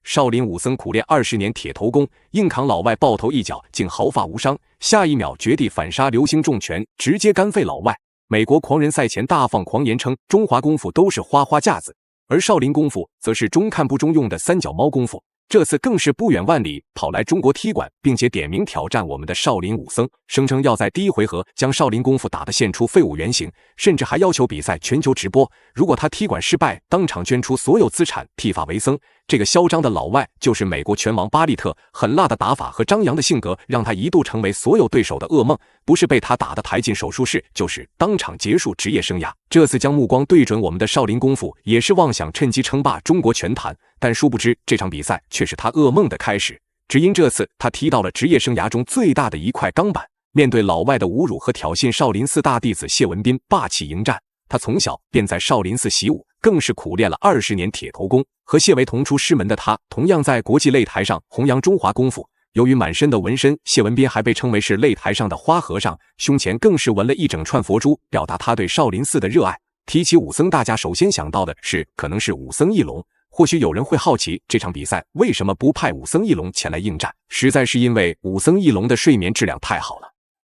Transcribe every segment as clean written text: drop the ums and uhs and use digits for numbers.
少林武僧苦练20年铁头功，硬扛老外爆头一脚，竟毫发无伤，下一秒绝地反杀流星重拳，直接干废老外。美国狂人赛前大放狂言称中华功夫都是花花架子，而少林功夫则是中看不中用的三脚猫功夫。这次更是不远万里跑来中国踢馆，并且点名挑战我们的少林武僧，声称要在第一回合将少林功夫打得现出废物原形，甚至还要求比赛全球直播。如果他踢馆失败，当场捐出所有资产剃发为僧。这个嚣张的老外就是美国拳王巴利特，狠辣的打法和张扬的性格让他一度成为所有对手的噩梦，不是被他打得抬进手术室，就是当场结束职业生涯。这次将目光对准我们的少林功夫，也是妄想趁机称霸中国拳坛，但殊不知这场比赛却是他噩梦的开始。只因这次他踢到了职业生涯中最大的一块钢板，面对老外的侮辱和挑衅，少林寺大弟子谢文斌霸气迎战。他从小便在少林寺习武，更是苦练了20年铁头功。和谢为同出师门的他，同样在国际擂台上弘扬中华功夫。由于满身的纹身，谢文斌还被称为是擂台上的花和尚，胸前更是纹了一整串佛珠，表达他对少林寺的热爱。提起武僧，大家首先想到的是可能是武僧一龙。或许有人会好奇，这场比赛为什么不派武僧一龙前来应战？实在是因为武僧一龙的睡眠质量太好了，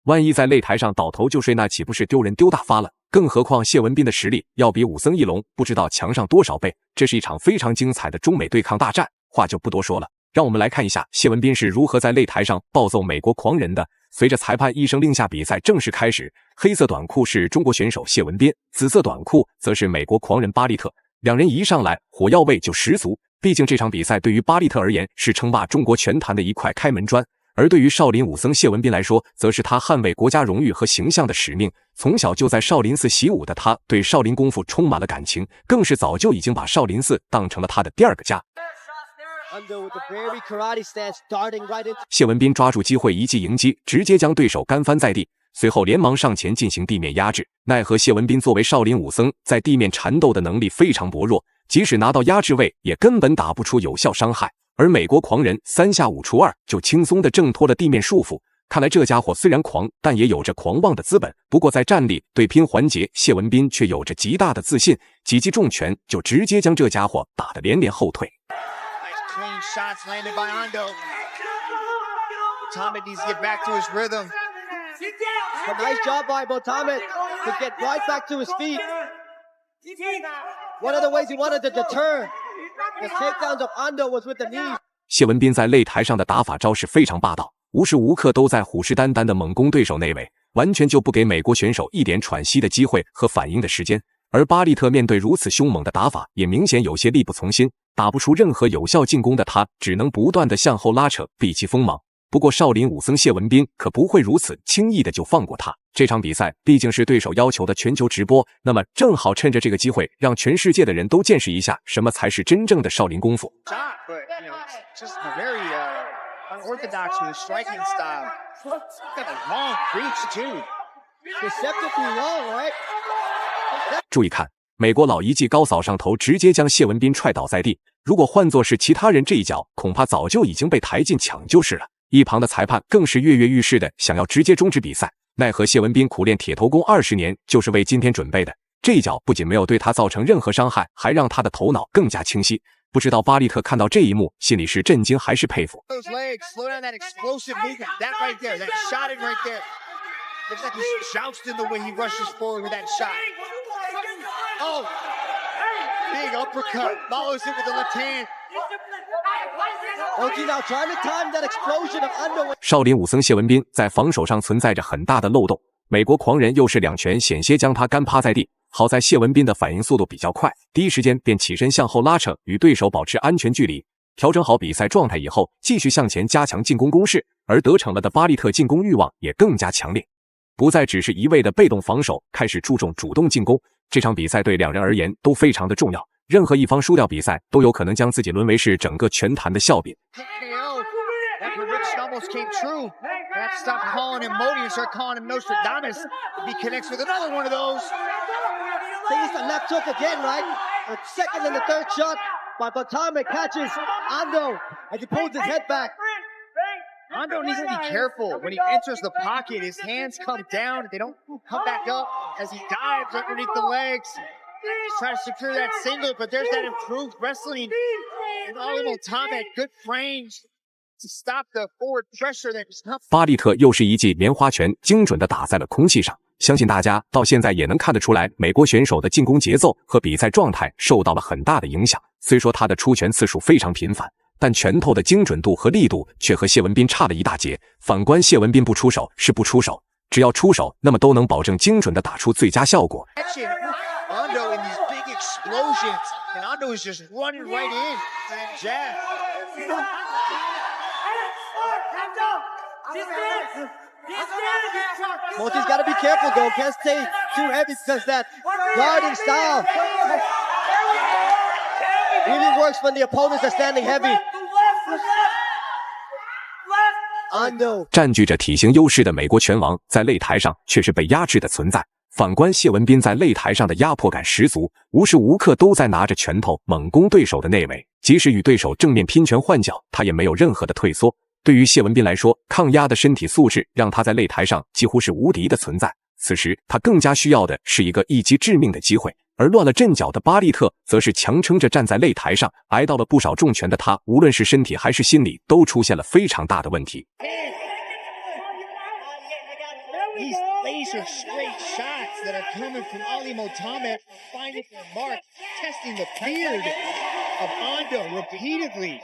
万一在擂台上倒头就睡，那岂不是丢人丢大发了？更何况谢文斌的实力要比武僧一龙不知道强上多少倍，这是一场非常精彩的中美对抗大战。话就不多说了，让我们来看一下谢文斌是如何在擂台上暴揍美国狂人的。随着裁判一声令下，比赛正式开始。黑色短裤是中国选手谢文斌，紫色短裤则是美国狂人巴利特。两人一上来火药味就十足，毕竟这场比赛对于巴利特而言是称霸中国拳坛的一块开门砖，而对于少林武僧谢文斌来说，则是他捍卫国家荣誉和形象的使命。从小就在少林寺习武的他，对少林功夫充满了感情，更是早就已经把少林寺当成了他的第二个家。谢文斌抓住机会一记迎击，直接将对手干翻在地，随后连忙上前进行地面压制。奈何谢文斌作为少林武僧，在地面缠斗的能力非常薄弱，即使拿到压制位，也根本打不出有效伤害。而美国狂人3下5除2就轻松地挣脱了地面束缚。看来这家伙虽然狂，但也有着狂妄的资本。不过在战力对拼环节，谢文斌却有着极大的自信，几记重拳就直接将这家伙打得连连后退。Shots landed by Ando. Botamed needs to get back to his rhythm. A nice job by Botamed to get right back to his feet. One of the ways he wanted to deter the takedowns of Ando was with the knees. 谢文斌在擂台上的打法招式非常霸道，无时无刻都在虎视眈眈地猛攻对手内围，完全就不给美国选手一点喘息的机会和反应的时间。而巴利特面对如此凶猛的打法，也明显有些力不从心，打不出任何有效进攻的他，只能不断地向后拉扯，避其锋芒。不过少林武僧谢文斌可不会如此轻易的就放过他。这场比赛毕竟是对手要求的全球直播，那么正好趁着这个机会，让全世界的人都见识一下什么才是真正的少林功夫。Unorthodox with his striking style. Got a long reach too. Deceptively long, right? 注意看，美国老一记高扫上头，直接将谢文斌踹倒在地。如果换作是其他人，这一脚恐怕早就已经被抬进抢救室了。一旁的裁判更是跃跃欲试的想要直接终止比赛，奈何谢文斌苦练铁头功20年，就是为今天准备的。这一脚不仅没有对他造成任何伤害，还让他的头脑更加清晰。不知道巴利特看到这一幕，心里是震惊还是佩服。Those legs, slow down that explosive movement. That right there, that shot in right there. Looks like he's jousted the way he rushes forward with that shot. Oh, big uppercut. Follows it with the left hand. OG now trying to time that explosion of Ando. 少林武僧谢文斌在防守上存在着很大的漏洞，美国狂人又是2拳险些将他干趴在地。好在谢文斌的反应速度比较快，第一时间便起身向后拉扯，与对手保持安全距离。调整好比赛状态以后，继续向前加强进攻攻势，而得逞了的巴利特进攻欲望也更加强烈，不再只是一味的被动防守，开始注重主动进攻。这场比赛对两人而言都非常的重要，任何一方输掉比赛，都有可能将自己沦为是整个拳坛的笑柄。That prediction almost came true. That stop calling him Modi and start calling him Nostradamus if he connects with another one of those. He's the left hook again, right? The second and the third shot by Botamed catches Ando as he pulls his head back. Ando needs to be careful. When he enters the pocket, his hands come down. They don't come back up as he dives underneath the legs. He's trying to secure that single, but there's that improved wrestling And Ali Muhammad had good frames to stop the forward pressure that was coming. 巴利特又是一记棉花拳，精准地打在了空气上。相信大家到现在也能看得出来，美国选手的进攻节奏和比赛状态受到了很大的影响。虽说他的出拳次数非常频繁，但拳头的精准度和力度却和谢文斌差了一大截。反观谢文斌不出手是不出手，只要出手，那么都能保证精准地打出最佳效果。Ando in these big explosions, and Ando is just running right in to that jab. Mochi's got to be careful though. Can't stay too heavy because that guarding style really works when the opponents are standing heavy. Ando 占据着体型优势的美国拳王在擂台上却是被压制的存在。反观谢文斌在擂台上的压迫感十足，无时无刻都在拿着拳头猛攻对手的内围，即使与对手正面拼拳换脚，他也没有任何的退缩。对于谢文斌来说，抗压的身体素质让他在擂台上几乎是无敌的存在。此时他更加需要的是一个一击致命的机会，而乱了阵脚的巴利特则是强撑着站在擂台上，挨到了不少重拳的他，无论是身体还是心理都出现了非常大的问题。These laser straight shots that are coming from Ali Muhammad finding their mark, testing the beard of Ando repeatedly.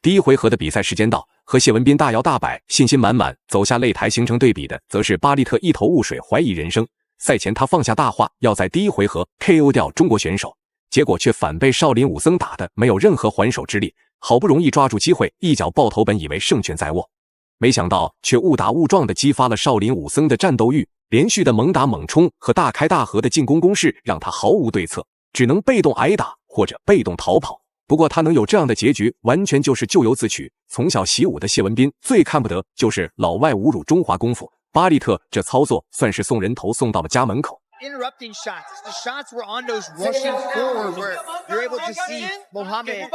第一回合的比赛时间到，和谢文斌大摇大摆、信心满满走下擂台形成对比的，则是巴利特一头雾水、怀疑人生。赛前他放下大话，要在第一回合 KO 掉中国选手，结果却反被少林武僧打得没有任何还手之力，好不容易抓住机会，一脚爆头，本以为胜券在握，没想到却误打误撞地激发了少林武僧的战斗欲，连续的猛打猛冲和大开大合的进攻攻势让他毫无对策，只能被动挨打或者被动逃跑。不过他能有这样的结局，完全就是咎由自取。从小习武的谢文斌最看不得就是老外侮辱中华功夫，巴利特这操作算是送人头送到了家门口。Interrupting shots. The shots where Ando's rushing forward, where you're able to see Muhammad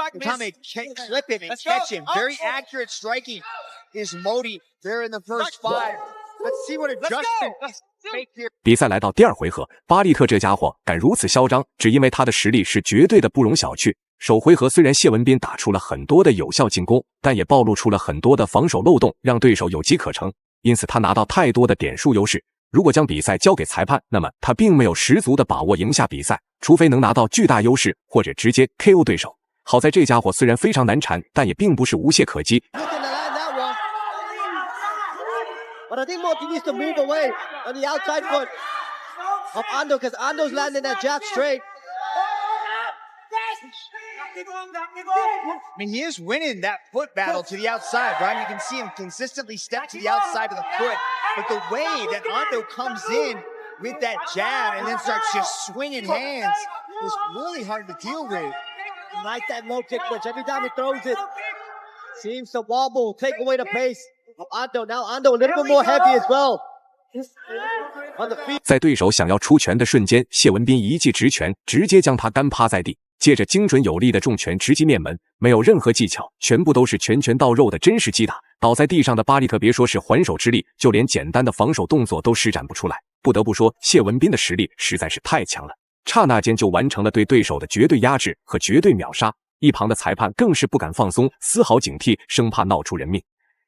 slip it and catch him. Very accurate striking is Modi there in the first 5. Let's see what adjustment make here. 比赛来到第二回合，巴利特这家伙敢如此嚣张，只因为他的实力是绝对的不容小觑。首回合虽然谢文斌打出了很多的有效进攻，但也暴露出了很多的防守漏洞，让对手有机可乘，因此他拿到太多的点数优势。如果将比赛交给裁判，那么他并没有十足的把握赢下比赛，除非能拿到巨大优势或者直接 KO 对手。好在这家伙虽然非常难缠，但也并不是无懈可击。But I think Mochi needs to move away on the outside foot of Ando because Ando's landing that jab straight. I mean, he is winning that foot battle to the outside, right? You can see him consistently step to the outside of the foot. But the way that Ando comes in with that jab and then starts just swinging hands is really hard to deal with. I like that low kick switch. Every time he throws it, seems to wobble, take away the pace of Ando. Now Ando a little bit more heavy as well. On the feet. 在对手想要出拳的瞬间，谢文斌一记直拳直接将他干趴在地，接着精准有力的重拳直击面门，没有任何技巧，全部都是拳拳到肉的真实击打。倒在地上的巴利特别说是还手之力，就连简单的防守动作都施展不出来。不得不说，谢文斌的实力实在是太强了，刹那间就完成了对对手的绝对压制和绝对秒杀。一旁的裁判更是不敢放松，丝毫警惕，生怕闹出人命。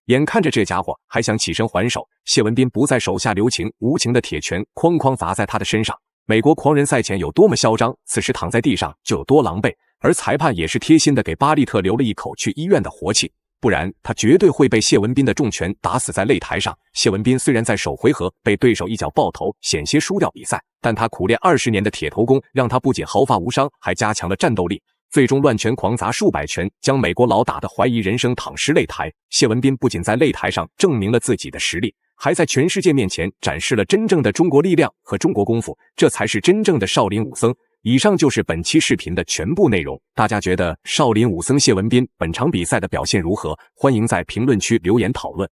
眼看着这家伙还想起身还手，谢文斌不再手下留情，无情的铁拳哐哐砸在他的身上。美国狂人赛前有多么嚣张，此时躺在地上就有多狼狈，而裁判也是贴心的给巴利特留了一口去医院的活气，不然他绝对会被谢文斌的重拳打死在擂台上。谢文斌虽然在首回合被对手一脚爆头险些输掉比赛，但他苦练20年的铁头功让他不仅毫发无伤，还加强了战斗力，最终乱拳狂砸数百拳，将美国佬打得怀疑人生，躺尸擂台。谢文斌不仅在擂台上证明了自己的实力，还在全世界面前展示了真正的中国力量和中国功夫，这才是真正的少林武僧。以上就是本期视频的全部内容，大家觉得少林武僧谢文斌本场比赛的表现如何？欢迎在评论区留言讨论。